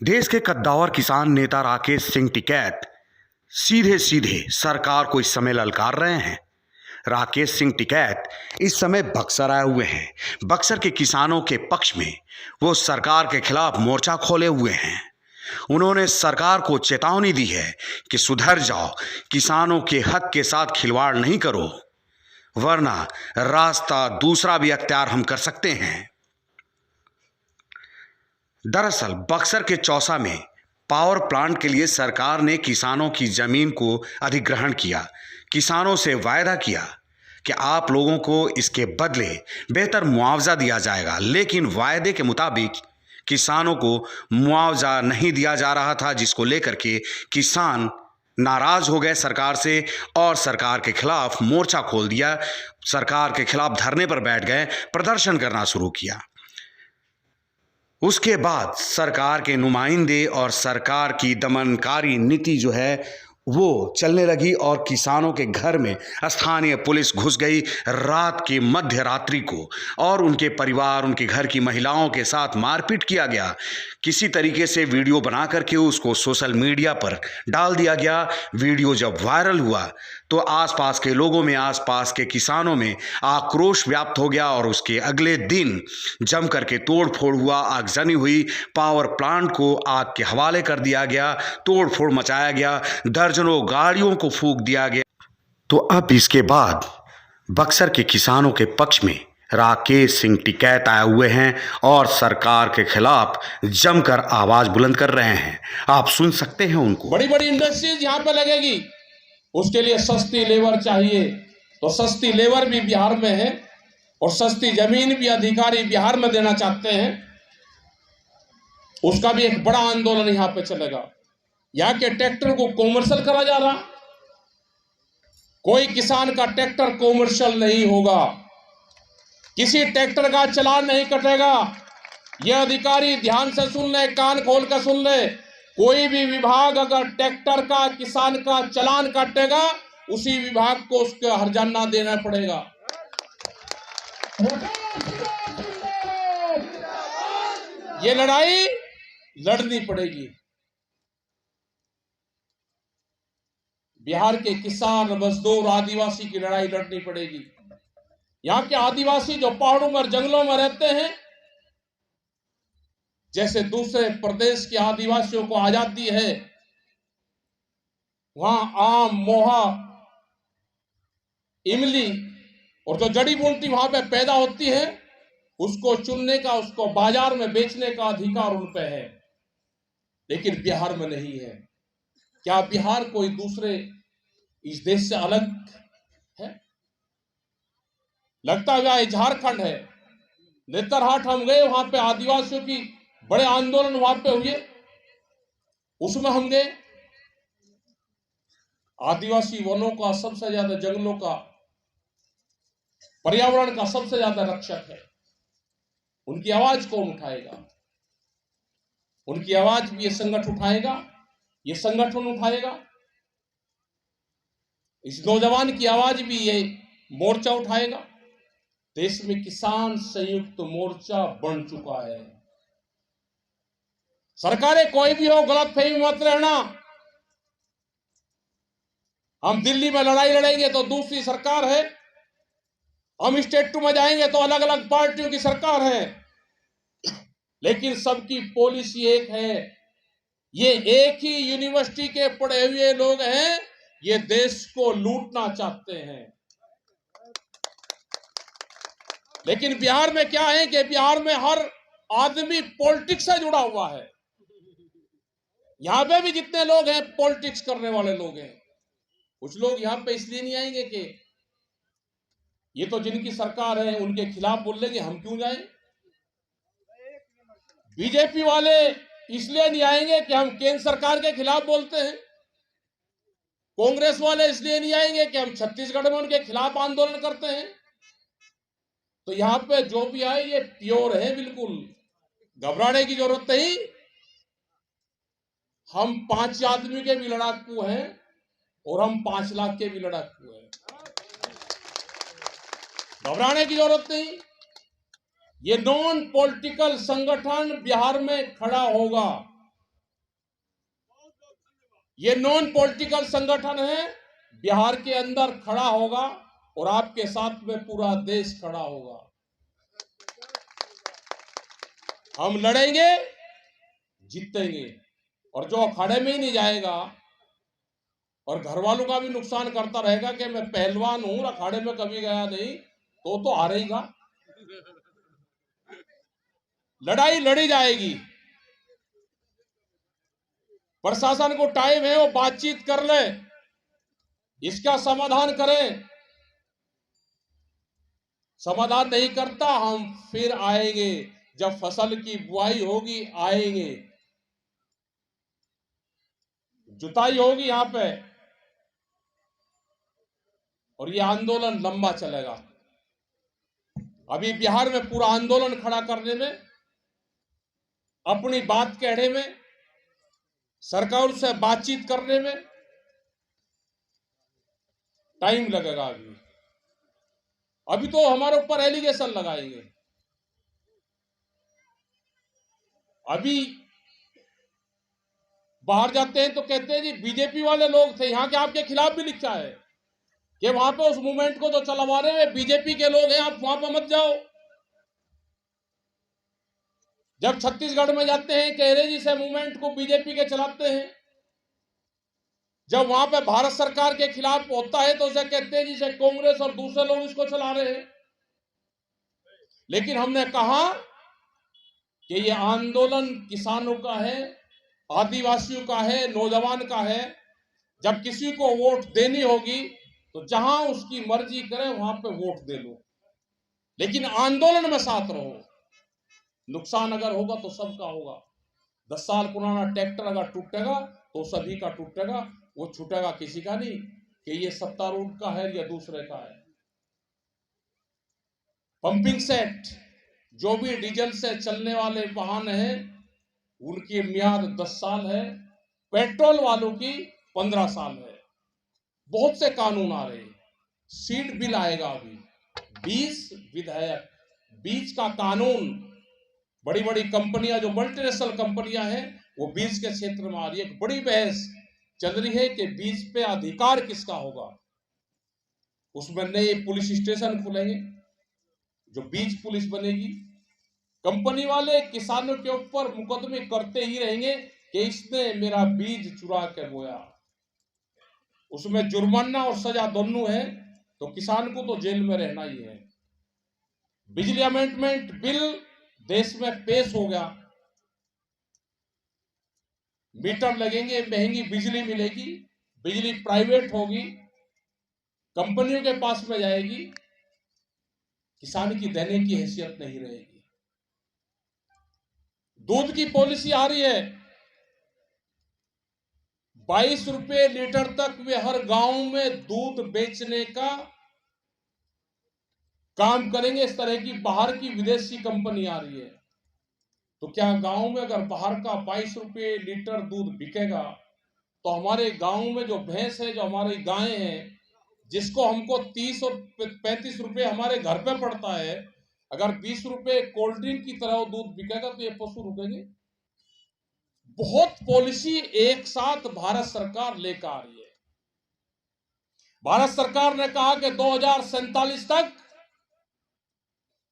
देश के कद्दावर किसान नेता राकेश सिंह टिकैत सीधे सीधे सरकार को इस समय ललकार रहे हैं। राकेश सिंह टिकैत इस समय बक्सर आए हुए हैं। बक्सर के किसानों के पक्ष में वो सरकार के खिलाफ मोर्चा खोले हुए हैं। उन्होंने सरकार को चेतावनी दी है कि सुधर जाओ, किसानों के हक के साथ खिलवाड़ नहीं करो, वरना रास्ता दूसरा भी अख्तियार हम कर सकते हैं। दरअसल बक्सर के चौसा में पावर प्लांट के लिए सरकार ने किसानों की जमीन को अधिग्रहण किया। किसानों से वायदा किया कि आप लोगों को इसके बदले बेहतर मुआवजा दिया जाएगा, लेकिन वायदे के मुताबिक किसानों को मुआवजा नहीं दिया जा रहा था, जिसको लेकर के किसान नाराज हो गए सरकार से और सरकार के खिलाफ मोर्चा खोल दिया। सरकार के खिलाफ धरने पर बैठ गए, प्रदर्शन करना शुरू किया। उसके बाद सरकार के नुमाइंदे और सरकार की दमनकारी नीति जो है वो चलने लगी और किसानों के घर में स्थानीय पुलिस घुस गई रात की मध्य रात्रि को, और उनके परिवार, उनके घर की महिलाओं के साथ मारपीट किया गया। किसी तरीके से वीडियो बना करके उसको सोशल मीडिया पर डाल दिया गया। वीडियो जब वायरल हुआ तो आसपास के लोगों में, आसपास के किसानों में आक्रोश व्याप्त हो गया और उसके अगले दिन जम करके तोड़ फोड़ हुआ, आगजनी हुई। पावर प्लांट को आग के हवाले कर दिया गया, तोड़ फोड़ मचाया गया, दर्जनों गाड़ियों को फूंक दिया गया। तो अब इसके बाद बक्सर के किसानों के पक्ष में राकेश सिंह टिकैत आए हुए हैं और सरकार के खिलाफ जमकर आवाज बुलंद कर रहे हैं। आप सुन सकते हैं उनको। बड़ी बड़ी इंडस्ट्रीज यहाँ पे लगेगी, उसके लिए सस्ती लेबर चाहिए, तो सस्ती लेबर भी बिहार में है और सस्ती जमीन भी अधिकारी बिहार में देना चाहते हैं। उसका भी एक बड़ा आंदोलन यहाँ पे चलेगा। यहाँ के ट्रैक्टर को कॉमर्शियल करा जा रहा, कोई किसान का ट्रैक्टर कॉमर्शियल नहीं होगा, किसी ट्रैक्टर का चालान नहीं कटेगा। यह अधिकारी ध्यान से सुन ले, कान खोल कर सुन ले। कोई भी विभाग अगर ट्रैक्टर का, किसान का चालान काटेगा, उसी विभाग को उसका हर्जाना देना पड़ेगा। ये लड़ाई लड़नी पड़ेगी। बिहार के किसान, मजदूर, आदिवासी की लड़ाई लड़नी पड़ेगी। यहाँ के आदिवासी जो पहाड़ों में, जंगलों में रहते हैं, जैसे दूसरे प्रदेश के आदिवासियों को आजादी है, वहां आम, मोहा, इमली और जो जड़ी बूटी वहां पे पैदा होती है, उसको चुनने का, उसको बाजार में बेचने का अधिकार उन पे है, लेकिन बिहार में नहीं है। क्या बिहार कोई दूसरे इस देश से अलग है? लगता है झारखंड है। नेतरहाट हम गए, वहां पे आदिवासियों की बड़े आंदोलन वहां पे हुए, उसमें हम गए। आदिवासी वनों का सबसे ज्यादा, जंगलों का, पर्यावरण का सबसे ज्यादा रक्षक है। उनकी आवाज कौन उठाएगा? उनकी आवाज भी ये संगठन उठाएगा, ये संगठन उठाएगा। इस नौजवान की आवाज भी ये मोर्चा उठाएगा। देश में किसान संयुक्त मोर्चा बन चुका है। सरकारें कोई भी हो, गलतफहमी मत रहना। हम दिल्ली में लड़ाई लड़ेंगे तो दूसरी सरकार है, हम स्टेट में जाएंगे तो अलग अलग पार्टियों की सरकार है, लेकिन सबकी पॉलिसी एक है। ये एक ही यूनिवर्सिटी के पढ़े हुए लोग हैं, ये देश को लूटना चाहते हैं। लेकिन बिहार में क्या है कि बिहार में हर आदमी पॉलिटिक्स से जुड़ा हुआ है। यहां पे भी जितने लोग हैं पॉलिटिक्स करने वाले लोग हैं। कुछ लोग यहां पे इसलिए नहीं आएंगे कि ये तो जिनकी सरकार है उनके खिलाफ बोल लेंगे, हम क्यों जाएं। बीजेपी वाले इसलिए नहीं आएंगे कि हम केंद्र सरकार के खिलाफ बोलते हैं। कांग्रेस वाले इसलिए नहीं आएंगे कि हम छत्तीसगढ़ में उनके खिलाफ आंदोलन करते हैं। तो यहां पे जो भी आए ये प्योर है, बिल्कुल घबराने की जरूरत नहीं। हम 5 आदमी के भी लड़ाकू हैं और हम 5 लाख के भी लड़ाकू हैं। घबराने की जरूरत नहीं। ये नॉन पॉलिटिकल संगठन बिहार में खड़ा होगा। ये नॉन पॉलिटिकल संगठन है, बिहार के अंदर खड़ा होगा और आपके साथ में पूरा देश खड़ा होगा। हम लड़ेंगे, जीतेंगे। और जो अखाड़े में ही नहीं जाएगा और घर वालों का भी नुकसान करता रहेगा कि मैं पहलवान हूं, अखाड़े में कभी गया नहीं, तो हारेगा। लड़ाई लड़ी जाएगी। प्रशासन को टाइम है, वो बातचीत कर ले, इसका समाधान करें। समाधान नहीं करता, हम फिर आएंगे। जब फसल की बुआई होगी आएंगे, जुताई होगी यहां पे, और ये आंदोलन लंबा चलेगा। अभी बिहार में पूरा आंदोलन खड़ा करने में, अपनी बात कहने में, सरकार से बातचीत करने में टाइम लगेगा। अभी तो हमारे ऊपर एलिगेशन लगाएंगे। अभी बाहर जाते हैं तो कहते हैं जी बीजेपी वाले लोग थे, यहां के आपके खिलाफ भी लिखा है कि वहां पे उस मूवमेंट को तो चलवा रहे हैं बीजेपी के लोग हैं, आप वहां पर मत जाओ। जब छत्तीसगढ़ में जाते हैं कहरे जी से मूवमेंट को बीजेपी के चलाते हैं, जब वहां पे भारत सरकार के खिलाफ होता है तो उसे कहते हैं जी से कांग्रेस और दूसरे लोग इसको चला रहे हैं। लेकिन हमने कहा कि ये आंदोलन किसानों का है, आदिवासियों का है, नौजवान का है। जब किसी को वोट देनी होगी तो जहां उसकी मर्जी करे वहां पे वोट दे लो, लेकिन आंदोलन में साथ रहो। नुकसान अगर होगा तो सबका होगा। 10 साल पुराना ट्रैक्टर अगर टूटेगा तो सभी का टूटेगा, वो छूटेगा किसी का नहीं कि ये सत्तारूढ़ का है या दूसरे का है। पंपिंग सेट, जो भी डीजल से चलने वाले वाहन हैं उनकी मियाद 10 साल है, पेट्रोल वालों की 15 साल है। बहुत से कानून आ रहे हैं, सीड बिल आएगा अभी, 20 विधेयक, बीज का कानून। बड़ी बड़ी कंपनियां जो मल्टीनेशनल कंपनियां हैं वो बीज के क्षेत्र में आ रही है। एक बड़ी बहस चल रही है कि बीज पे अधिकार किसका होगा। उसमें नए पुलिस स्टेशन खुलेंगे, जो बीज पुलिस बनेगी। कंपनी वाले किसानों के ऊपर मुकदमे करते ही रहेंगे कि इसने मेरा बीज चुरा के बोया। उसमें जुर्माना और सजा दोनों है, तो किसान को तो जेल में रहना ही है। बिजली अमेंडमेंट बिल देश में पेश हो गया। मीटर लगेंगे, महंगी बिजली मिलेगी, बिजली प्राइवेट होगी, कंपनियों के पास में जाएगी, किसान की देने की हैसियत नहीं रहेगी। दूध की पॉलिसी आ रही है, 22 रुपए लीटर तक वे हर गांव में दूध बेचने का काम करेंगे। इस तरह की बाहर की विदेशी कंपनी आ रही है, तो क्या गांव में अगर बाहर का 22 रुपए लीटर दूध बिकेगा तो हमारे गांव में जो भैंस है, जो हमारी गायें हैं, जिसको हमको 30 और 35 रुपए हमारे घर पे पड़ता है, अगर 20 रुपए कोल्ड ड्रिंक की तरह दूध बिकेगा तो ये पशु रुकेंगे। बहुत पॉलिसी एक साथ भारत सरकार लेकर आ रही है। भारत सरकार ने कहा कि 2047 तक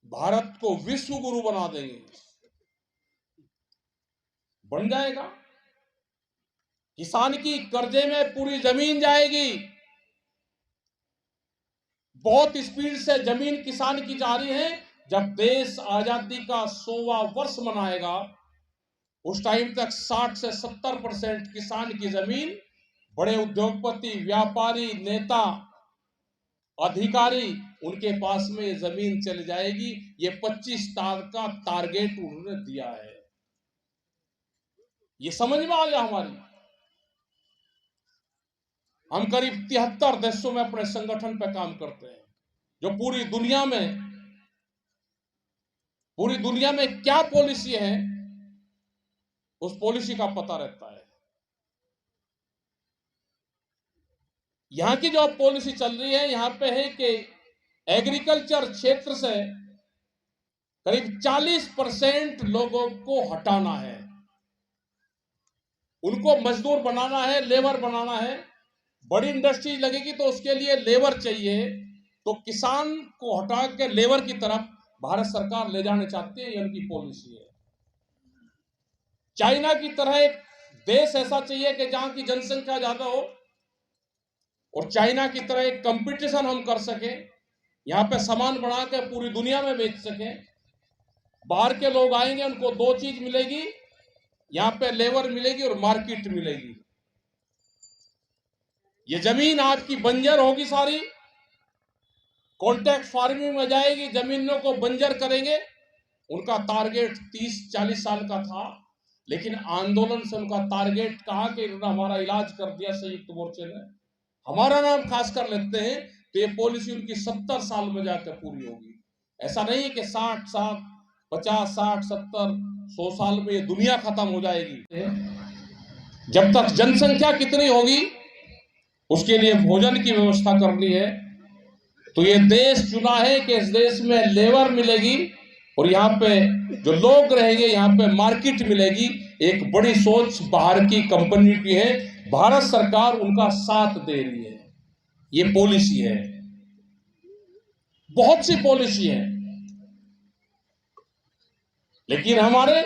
भारत को विश्व गुरु बना देंगे। बन जाएगा। किसान की कर्जे में पूरी जमीन जाएगी। बहुत स्पीड से जमीन किसान की जा रही है। जब देश आजादी का 100वां वर्ष मनाएगा उस टाइम तक 60 से 70% किसान की जमीन बड़े उद्योगपति, व्यापारी, नेता, अधिकारी, उनके पास में जमीन चली जाएगी। ये 25 साल का टारगेट उन्होंने दिया है। ये समझ में आ गया हमारी। हम करीब 73 देशों में अपने संगठन पर काम करते हैं, जो पूरी दुनिया में क्या पॉलिसी है उस पॉलिसी का पता रहता है। यहां की जो पॉलिसी चल रही है, यहां पे है कि एग्रीकल्चर क्षेत्र से करीब 40% लोगों को हटाना है। उनको मजदूर बनाना है, लेबर बनाना है। बड़ी इंडस्ट्री लगेगी तो उसके लिए लेबर चाहिए, तो किसान को हटा के लेबर की तरफ भारत सरकार ले जाने चाहती है, ये उनकी पॉलिसी है। चाइना की तरह एक देश ऐसा चाहिए कि जहां की जनसंख्या ज्यादा हो और चाइना की तरह एक कंपटीशन हम कर सके, यहां पे सामान बना के पूरी दुनिया में बेच सके। बाहर के लोग आएंगे, उनको दो चीज मिलेगी, यहां पे लेबर मिलेगी और मार्केट मिलेगी। ये जमीन आपकी बंजर होगी, सारी कॉन्ट्रैक्ट फार्मिंग में जाएगी, जमीनों को बंजर करेंगे। उनका टारगेट 30-40 साल का था, लेकिन आंदोलन से उनका टारगेट कहा कि इन्होंने हमारा इलाज कर दिया संयुक्त मोर्चे ने, हमारा नाम खास कर लेते हैं, तो ये पॉलिसी उनकी 70 साल में जाकर पूरी होगी। ऐसा नहीं है कि 60 साल, 50, 60, 70, 100 साल में ये दुनिया खत्म हो जाएगी। जब तक जनसंख्या कितनी होगी उसके लिए भोजन की व्यवस्था करनी है। तो ये देश चुना है कि इस देश में लेबर मिलेगी और यहाँ पे जो लोग रहेंगे, यहाँ पे मार्केट मिलेगी। एक बड़ी सोच बाहर की कंपनी की है, भारत सरकार उनका साथ दे रही है। ये पॉलिसी है, बहुत सी पॉलिसी है, लेकिन हमारे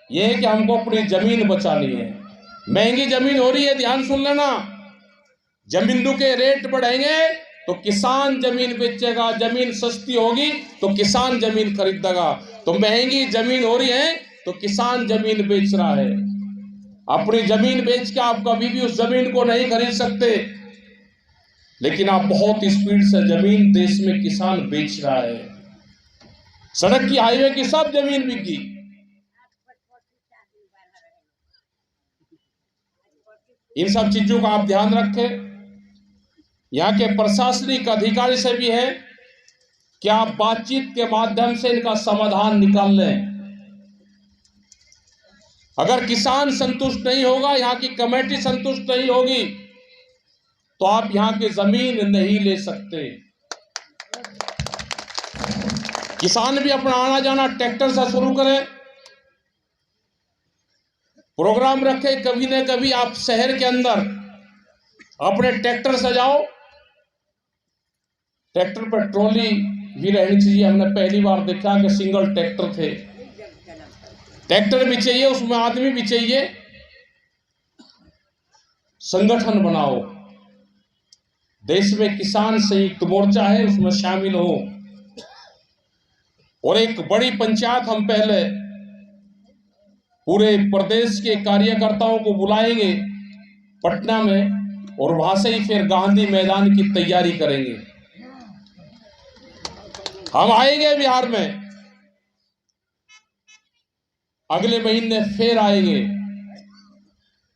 ये है कि हमको अपनी जमीन बचानी है। महंगी जमीन हो रही है, ध्यान सुन लेना। जमीनों के रेट बढ़ेंगे तो किसान जमीन बेचेगा, जमीन सस्ती होगी तो किसान जमीन खरीदेगा। तो महंगी जमीन हो रही है तो किसान जमीन बेच रहा है। अपनी जमीन बेच के आप कभी भी उस जमीन को नहीं खरीद सकते, लेकिन आप बहुत स्पीड से जमीन देश में किसान बेच रहा है। सड़क की, हाईवे की सब जमीन बिकी। इन सब चीजों का आप ध्यान रखें। यहाँ के प्रशासनिक अधिकारी से भी है कि आप बातचीत के माध्यम से इनका समाधान निकाल लें। अगर किसान संतुष्ट नहीं होगा, यहाँ की कमेटी संतुष्ट नहीं होगी, तो आप यहाँ की जमीन नहीं ले सकते। किसान भी अपना आना जाना ट्रैक्टर से शुरू करें, प्रोग्राम रखे। कभी न कभी आप शहर के अंदर अपने ट्रैक्टर से जाओ, ट्रैक्टर पर ट्रॉली भी रहनी चाहिए। हमने पहली बार देखा कि सिंगल ट्रैक्टर थे। ट्रैक्टर भी चाहिए, उसमें आदमी भी चाहिए। संगठन बनाओ, देश में किसान संयुक्त मोर्चा है, उसमें शामिल हो। और एक बड़ी पंचायत हम पहले पूरे प्रदेश के कार्यकर्ताओं को बुलाएंगे पटना में, और वहां से ही फिर गांधी मैदान की तैयारी करेंगे। हम आएंगे बिहार में, अगले महीने फिर आएंगे,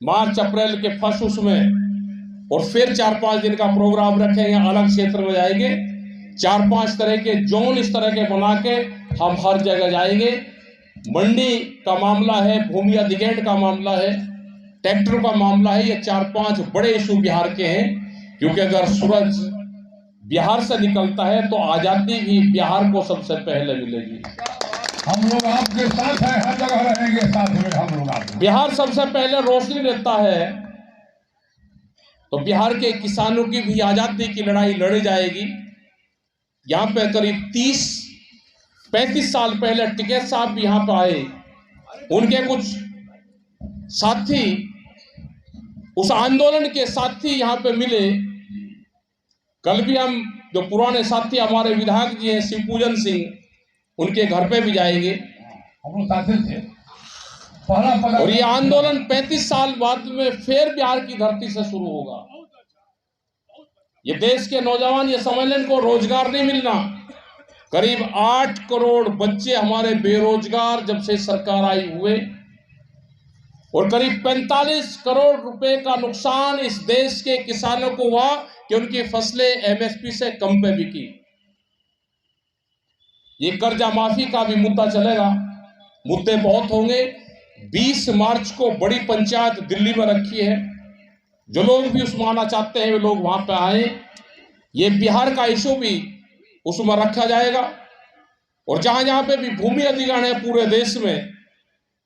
मार्च अप्रैल के फर्स्ट उसमें, और फिर 4-5 दिन का प्रोग्राम रखेंगे। अलग क्षेत्र में जाएंगे, 4-5 तरह के जोन इस तरह के बना के हम हर जगह जाएंगे। मंडी का मामला है, भूमि अधिग्रहण का मामला है, ट्रैक्टर का मामला है, ये 4-5 बड़े इशू बिहार के हैं। क्योंकि अगर सूरज बिहार से निकलता है तो आजादी भी बिहार को सबसे पहले मिलेगी। हम लोग आपके साथ हैं, हर जगह रहेंगे साथ में हम लोग आपके। बिहार सबसे पहले रोशनी देता है, तो बिहार के किसानों की भी आजादी की लड़ाई लड़ी जाएगी। यहाँ पे करीब 30-35 साल पहले टिकैत साहब भी यहाँ पे आए, उनके कुछ साथी, उस आंदोलन के साथी यहाँ पे मिले। कल भी हम जो पुराने साथी हमारे विधायक जी हैं शिवपूजन सिंह, उनके घर पे भी जाएंगे। हम लोग साथी थे पहला। और ये आंदोलन 35 साल बाद में फिर बिहार की धरती से शुरू होगा। ये देश के नौजवान ये समझ लें, इनको रोजगार नहीं मिलना। करीब 8 करोड़ बच्चे हमारे बेरोजगार जब से सरकार आई हुए, और करीब 45 करोड़ रुपए का नुकसान इस देश के किसानों को हुआ कि उनकी फसलें एमएसपी से कम पे बिकी। ये कर्जा माफी का भी मुद्दा चलेगा, मुद्दे बहुत होंगे। 20 मार्च को बड़ी पंचायत दिल्ली में रखी है, जो लोग भी उसमें आना चाहते हैं वे लोग वहां पे आए। ये बिहार का इशू भी उसमें रखा जाएगा। और जहां जहां पे भी भूमि अधिग्रहण है पूरे देश में,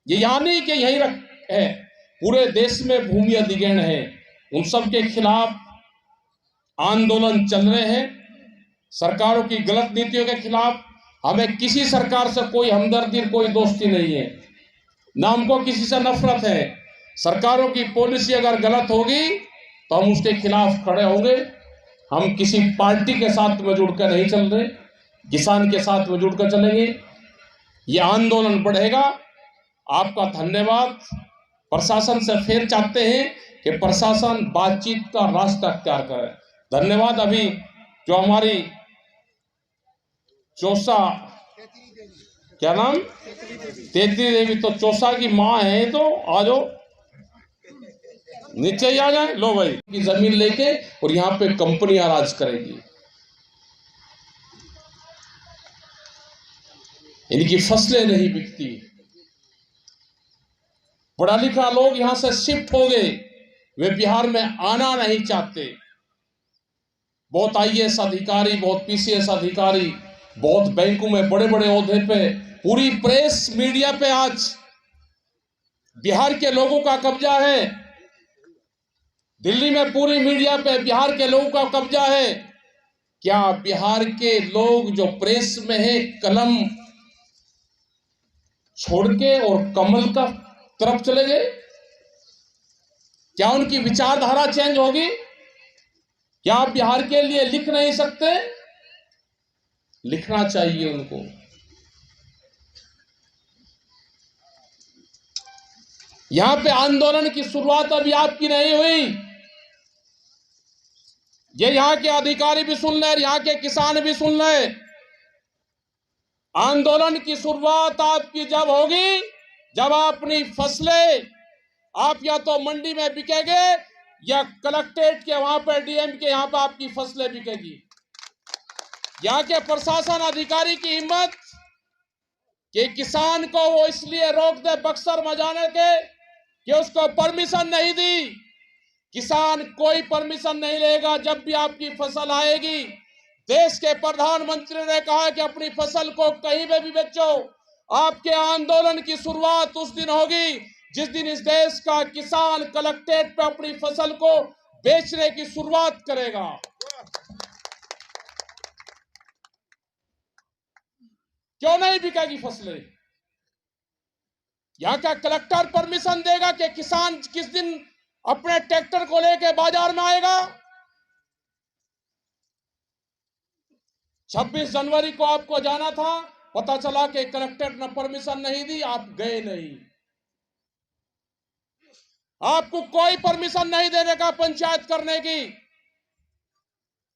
ये यहाँ नहीं कि यहीं है, पूरे देश में भूमि अधिग्रहण है, उन सब के खिलाफ आंदोलन चल रहे हैं। सरकारों की गलत नीतियों के खिलाफ हमें किसी सरकार से कोई हमदर्दी, कोई दोस्ती नहीं है, ना हमको किसी से नफरत है। सरकारों की पॉलिसी अगर गलत होगी तो हम उसके खिलाफ खड़े होंगे। हम किसी पार्टी के साथ में जुड़कर नहीं चल रहे, किसान के साथ में जुड़कर चलेंगे। ये आंदोलन बढ़ेगा। आपका धन्यवाद। प्रशासन से फिर चाहते हैं कि प्रशासन बातचीत का रास्ता अख्तियार करे। धन्यवाद। अभी जो हमारी चौसा, क्या नाम, तेतरी देवी, तो चौसा की माँ है, तो आ जाओ, नीचे ही आ जाए। लो भाई की जमीन लेके, और यहाँ पे कंपनियां राज करेगी। इनकी फसलें नहीं बिकती। पढ़ा लिखा लोग यहां से शिफ्ट हो गए, वे बिहार में आना नहीं चाहते। बहुत आईएएस अधिकारी, बहुत पीसीएस अधिकारी, बहुत बैंकों में बड़े बड़े ओहदे पे, पूरी प्रेस मीडिया पे आज बिहार के लोगों का कब्जा है। दिल्ली में पूरी मीडिया पे बिहार के लोगों का कब्जा है। क्या बिहार के लोग जो प्रेस में है, कलम छोड़ के और कमल का तरफ चले गए? क्या उनकी विचारधारा चेंज होगी? क्या आप बिहार के लिए लिख नहीं सकते? लिखना चाहिए उनको। यहां पे आंदोलन की शुरुआत अभी आपकी नहीं हुई। ये यहां के अधिकारी भी सुन ले, यहां के किसान भी सुन ले। आंदोलन की शुरुआत आपकी जब होगी, जब अपनी फसलें आप या तो मंडी में बिकेंगे या कलेक्ट्रेट के वहां पर डीएम के यहां पर आपकी फसलें बिकेगी। यहाँ के प्रशासन अधिकारी की हिम्मत कि किसान को वो इसलिए रोक दे बक्सर में जाने के कि उसको परमिशन नहीं दी। किसान कोई परमिशन नहीं लेगा। जब भी आपकी फसल आएगी, देश के प्रधानमंत्री ने कहा कि अपनी फसल को कहीं पे भी बेचो। आपके आंदोलन की शुरुआत उस दिन होगी जिस दिन इस देश का किसान कलेक्ट्रेट पे अपनी फसल को बेचने की शुरुआत करेगा। क्यों नहीं बिकेगी फसलें? यहां का कलेक्टर परमिशन देगा कि किसान किस दिन अपने ट्रैक्टर को लेकर बाजार में आएगा? 26 जनवरी को आपको जाना था, पता चला कि कलेक्टर ने परमिशन नहीं दी, आप गए नहीं। आपको कोई परमिशन नहीं देने का पंचायत करने की,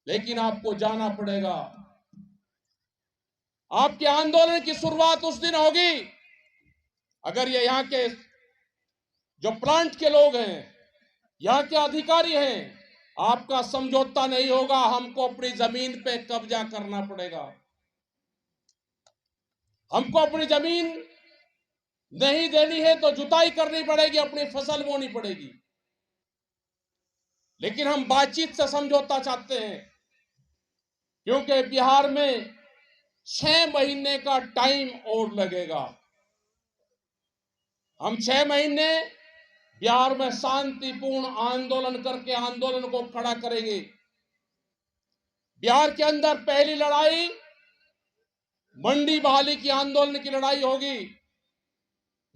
लेकिन आपको जाना पड़ेगा। आपके आंदोलन की शुरुआत उस दिन होगी अगर ये यहाँ के जो प्लांट के लोग हैं, यहाँ के अधिकारी हैं, आपका समझौता नहीं होगा। हमको अपनी जमीन पे कब्जा करना पड़ेगा। हमको अपनी जमीन नहीं देनी है तो जुताई करनी पड़ेगी, अपनी फसल बोनी पड़ेगी। लेकिन हम बातचीत से समझौता चाहते हैं, क्योंकि बिहार में 6 महीने का टाइम और लगेगा। हम 6 महीने बिहार में शांतिपूर्ण आंदोलन करके आंदोलन को खड़ा करेंगे। बिहार के अंदर पहली लड़ाई मंडी बहाली की आंदोलन की लड़ाई होगी।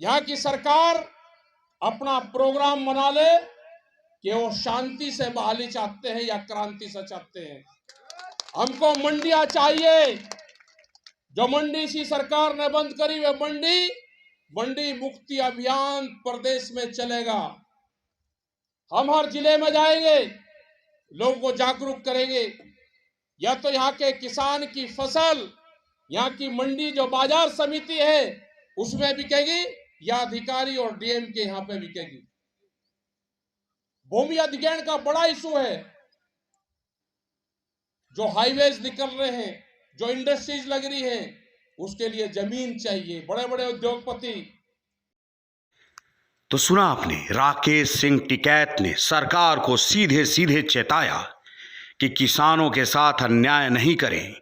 यहां की सरकार अपना प्रोग्राम बना ले कि वो शांति से बहाली चाहते हैं या क्रांति से चाहते हैं। हमको मंडियां चाहिए। जो मंडी इसी सरकार ने बंद करी, वे मंडी मुक्ति अभियान प्रदेश में चलेगा। हम हर जिले में जाएंगे, लोगों को जागरूक करेंगे। या तो यहाँ के किसान की फसल यहाँ की मंडी जो बाजार समिति है उसमें बिकेगी, या अधिकारी और डीएम के यहाँ पे बिकेगी। भूमि अधिग्रहण का बड़ा इशू है। जो हाईवेज निकल रहे हैं, जो इंडस्ट्रीज लग रही है, उसके लिए जमीन चाहिए। बड़े बड़े उद्योगपति। तो सुना आपने, राकेश सिंह टिकैत ने सरकार को सीधे सीधे चेताया कि किसानों के साथ अन्याय नहीं करें,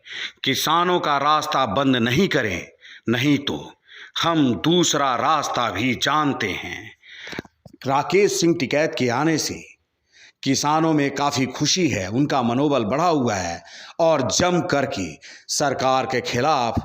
किसानों का रास्ता बंद नहीं करें, नहीं तो हम दूसरा रास्ता भी जानते हैं। राकेश सिंह टिकैत के आने से किसानों में काफ़ी खुशी है, उनका मनोबल बढ़ा हुआ है और जम करके सरकार के खिलाफ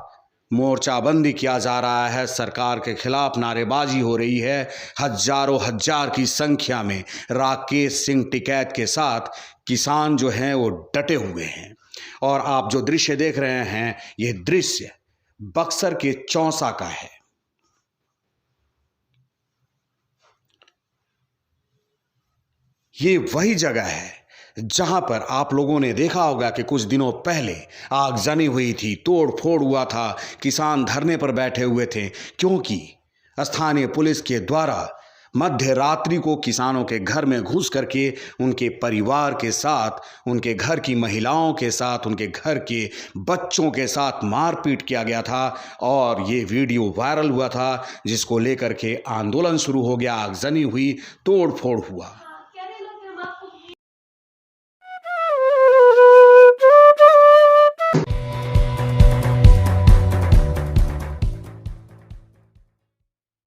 मोर्चाबंदी किया जा रहा है, सरकार के खिलाफ नारेबाजी हो रही है। हजारों हजार की संख्या में राकेश सिंह टिकैत के साथ किसान जो हैं वो डटे हुए हैं। और आप जो दृश्य देख रहे हैं, ये दृश्य बक्सर के चौसा का है। ये वही जगह है जहां पर आप लोगों ने देखा होगा कि कुछ दिनों पहले आगजनी हुई थी, तोड़ फोड़ हुआ था, किसान धरने पर बैठे हुए थे, क्योंकि स्थानीय पुलिस के द्वारा मध्य रात्रि को किसानों के घर में घुस करके उनके परिवार के साथ, उनके घर की महिलाओं के साथ, उनके घर के बच्चों के साथ मारपीट किया गया था और ये वीडियो वायरल हुआ था, जिसको लेकर के आंदोलन शुरू हो गया, आगजनी हुई, तोड़ फोड़ हुआ।